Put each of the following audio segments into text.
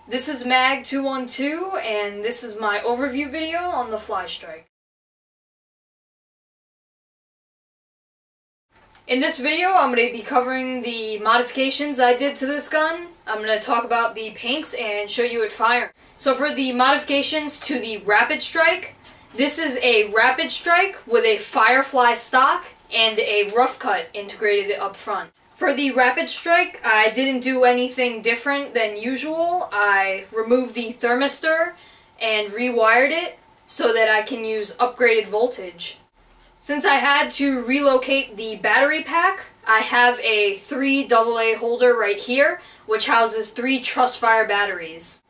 This is Mag212 and this is my overview video on the Flystrike. In this video I'm going to be covering the modifications I did to this gun. I'm going to talk about the paints and show you it firing. So for the modifications to the Rapidstrike, this is a Rapidstrike with a Firefly stock and a rough cut integrated up front. For the Rapidstrike, I didn't do anything different than usual. I removed the thermistor and rewired it so that I can use upgraded voltage. Since I had to relocate the battery pack, I have a 3 AA holder right here, which houses 3 truss-fire batteries.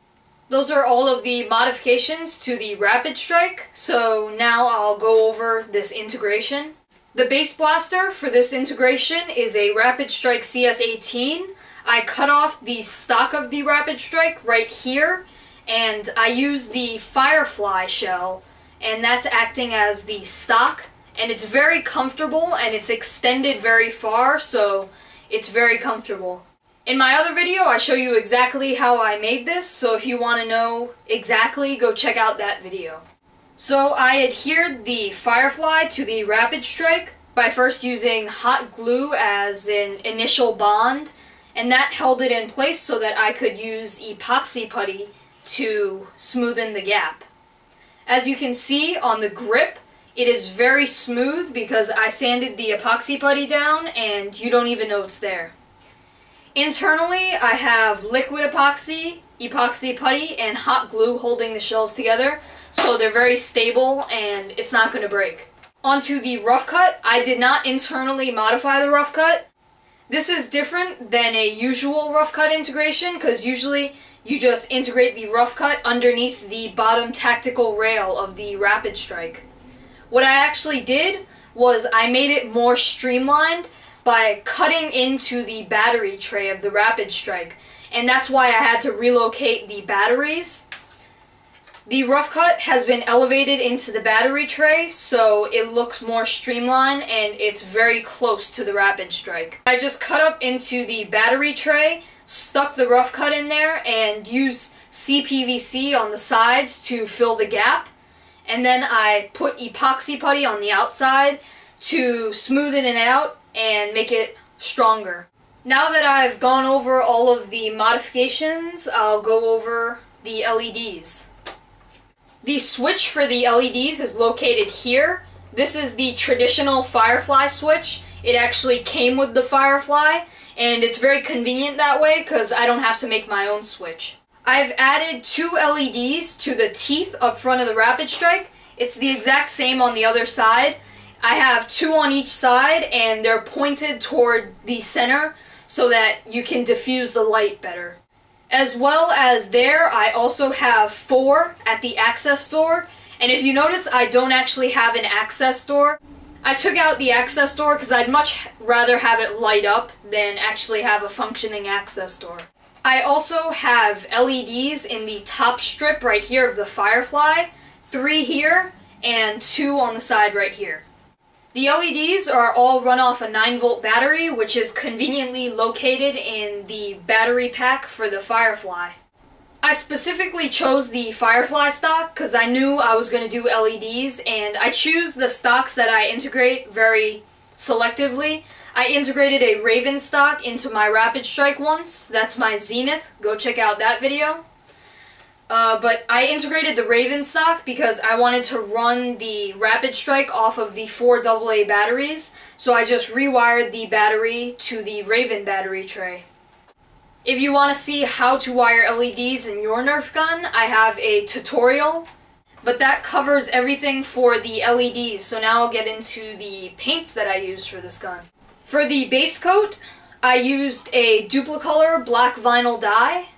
Those are all of the modifications to the Rapidstrike, so now I'll go over this integration. The base blaster for this integration is a Rapidstrike CS18. I cut off the stock of the Rapidstrike right here, and I use the Firefly shell, and that's acting as the stock. And it's very comfortable, and it's extended very far, so it's very comfortable. In my other video, I show you exactly how I made this, so if you want to know exactly, go check out that video. So I adhered the Firefly to the Rapidstrike by first using hot glue as an initial bond, and that held it in place so that I could use epoxy putty to smoothen the gap. As you can see on the grip, it is very smooth because I sanded the epoxy putty down and you don't even know it's there. Internally, I have liquid epoxy, epoxy putty, and hot glue holding the shells together, so they're very stable and it's not going to break. Onto the rough cut, I did not internally modify the rough cut. This is different than a usual rough cut integration because usually you just integrate the rough cut underneath the bottom tactical rail of the Rapidstrike. What I actually did was I made it more streamlined by cutting into the battery tray of the Rapidstrike, and that's why I had to relocate the batteries. The rough cut has been elevated into the battery tray, so it looks more streamlined and it's very close to the Rapidstrike. I just cut up into the battery tray, stuck the rough cut in there, and used CPVC on the sides to fill the gap. And then I put epoxy putty on the outside to smoothen it out and make it stronger. Now that I've gone over all of the modifications, I'll go over the LEDs. The switch for the LEDs is located here. This is the traditional Firefly switch. It actually came with the Firefly, and it's very convenient that way because I don't have to make my own switch. I've added 2 LEDs to the teeth up front of the Rapidstrike. It's the exact same on the other side. I have 2 on each side and they're pointed toward the center so that you can diffuse the light better. As well as there, I also have 4 at the access door. And if you notice, I don't actually have an access door. I took out the access door because I'd much rather have it light up than actually have a functioning access door. I also have LEDs in the top strip right here of the Firefly, 3 here, and 2 on the side right here. The LEDs are all run off a 9-volt battery, which is conveniently located in the battery pack for the Firefly. I specifically chose the Firefly stock because I knew I was going to do LEDs, and I choose the stocks that I integrate very selectively. I integrated a Raven stock into my Rapidstrike once. That's my Zenith. Go check out that video. But I integrated the Raven stock because I wanted to run the Rapidstrike off of the 4 AA batteries, so I just rewired the battery to the Raven battery tray. If you want to see how to wire LEDs in your Nerf gun, I have a tutorial, but that covers everything for the LEDs, so now I'll get into the paints that I used for this gun. For the base coat, I used a duplicolor black vinyl dye.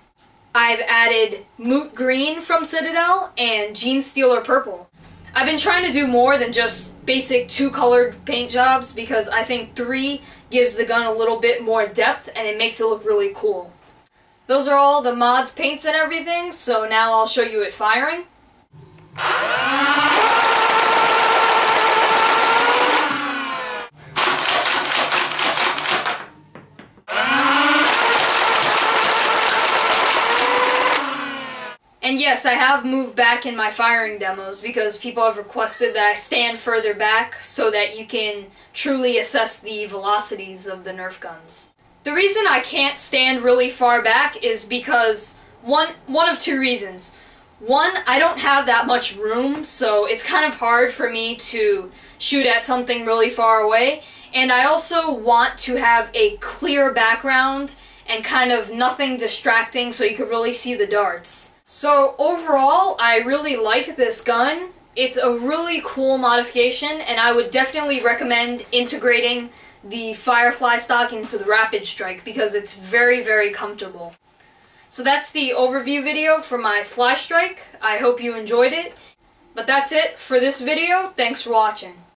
I've added Moot Green from Citadel and Genestealer Purple. I've been trying to do more than just basic 2-colored paint jobs because I think 3 gives the gun a little bit more depth and it makes it look really cool. Those are all the mods, paints, and everything, so now I'll show you it firing. And yes, I have moved back in my firing demos because people have requested that I stand further back so that you can truly assess the velocities of the Nerf guns. The reason I can't stand really far back is because one of two reasons. One, I don't have that much room, so it's kind of hard for me to shoot at something really far away. And I also want to have a clear background and kind of nothing distracting so you could really see the darts. So overall, I really like this gun. It's a really cool modification, and I would definitely recommend integrating the Firefly stock into the Rapidstrike because it's very, very comfortable. So that's the overview video for my Flystrike. I hope you enjoyed it. But that's it for this video. Thanks for watching.